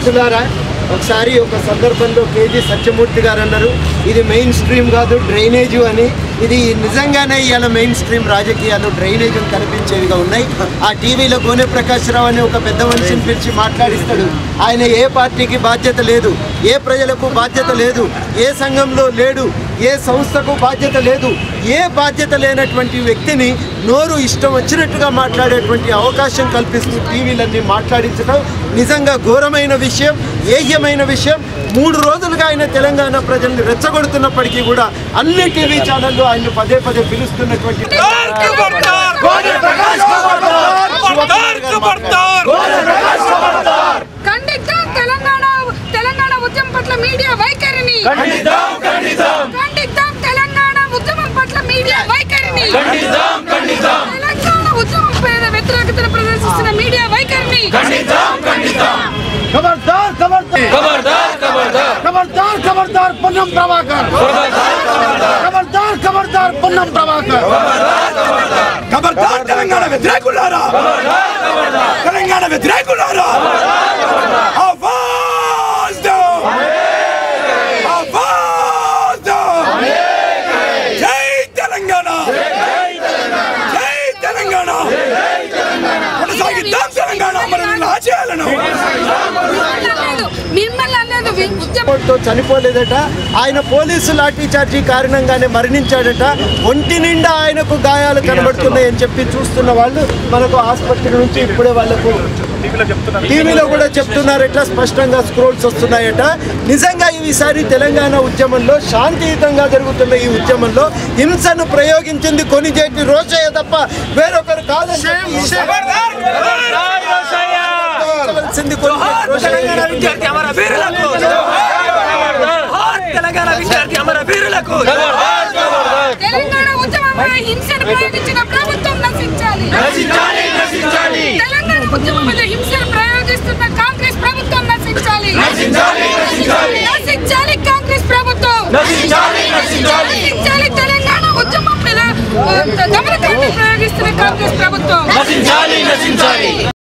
మిత్రులారా, ఒకసారి ఒక సందర్భంలో కేజీ సత్యమూర్తి గారు అన్నారు, ఇది మెయిన్ స్ట్రీమ్ కాదు డ్రైనేజు అని. ఇది నిజంగానే ఇవాళ మెయిన్ స్ట్రీమ్ రాజకీయాలు డ్రైనేజ్ కనిపించేవిగా ఉన్నాయి. ఆ టీవీలో గోనె ప్రకాశ్రావు అనే ఒక పెద్ద మనిషిని పిలిచి మాట్లాడిస్తాడు. ఆయన ఏ పార్టీకి బాధ్యత లేదు, ఏ ప్రజలకు బాధ్యత లేదు, ఏ సంఘంలో లేడు, ఏ సంస్థకు బాధ్యత లేదు. ఏ బాధ్యత లేనటువంటి వ్యక్తిని నోరు ఇష్టం వచ్చినట్టుగా మాట్లాడేటువంటి అవకాశం కల్పిస్తూ టీవీలన్నీ మాట్లాడించడం నిజంగా ఘోరమైన విషయం, ఏహ్యమైన విషయం. 3 రోజులుగా ఆయన తెలంగాణ ప్రజల్ని రెచ్చగొడుతున్నప్పటికీ కూడా అన్ని టీవీ ఛానళ్ళు ఆయన పదే పదే పిలుస్తున్నటువంటి తెలంగాణ ఉద్యమం పట్ల మీడియా వైఖరిని తెలంగాణ ఉద్యమం పట్ల మీడియా వైఖరిని తెలంగాణ ఉద్యమం పైన వ్యతిరేకతను ప్రదర్శిస్తున్న మీడియా వైఖరిని खबरदार खबरदार खबरदार खबरदार खबरदार खबरदार पुन्नम प्रभाकर खबरदार खबरदार पुन्नम प्रभाकर खबरदार तेलंगाना व्यतिरेकुलारा तेलंगाना व्यतिरेकुलारा आवाज दो जय तेलंगाना जय तेलंगाना కొనసాగిద్దాం తెలంగాణ మన ఆశయాలను. చనిపోలేదట, ఆయన పోలీసు లాఠీ చార్జీ కారణంగానే మరణించాడట. ఒంటి నిండా ఆయనకు గాయాలు కనబడుతున్నాయని చెప్పి చూస్తున్న వాళ్ళు మనకు ఆసుపత్రి నుంచి ఇప్పుడే వాళ్ళకు టీవీలో కూడా చెప్తున్నారట, స్పష్టంగా స్క్రోల్స్ వస్తున్నాయట. నిజంగా ఈసారి తెలంగాణ ఉద్యమంలో శాంతియుతంగా జరుగుతున్న ఈ ఉద్యమంలో హింసను ప్రయోగించింది కొనిజేటి రోషయ్య తప్ప వేరొకరు కాదని తెలంగాణ ఉద్యమంపై హింసను ప్రయోగించిన ప్రభుత్వం నశించాలి. తెలంగాణ ఉద్యమం మీద హింసను ప్రయోగిస్తున్న కాంగ్రెస్ ప్రభుత్వం నశించాలి. నశించాలి కాంగ్రెస్ ప్రభుత్వం. నశించాలి తెలంగాణ ఉద్యమం మీద దమనకాండ ప్రయోగిస్తున్న కాంగ్రెస్ ప్రభుత్వం.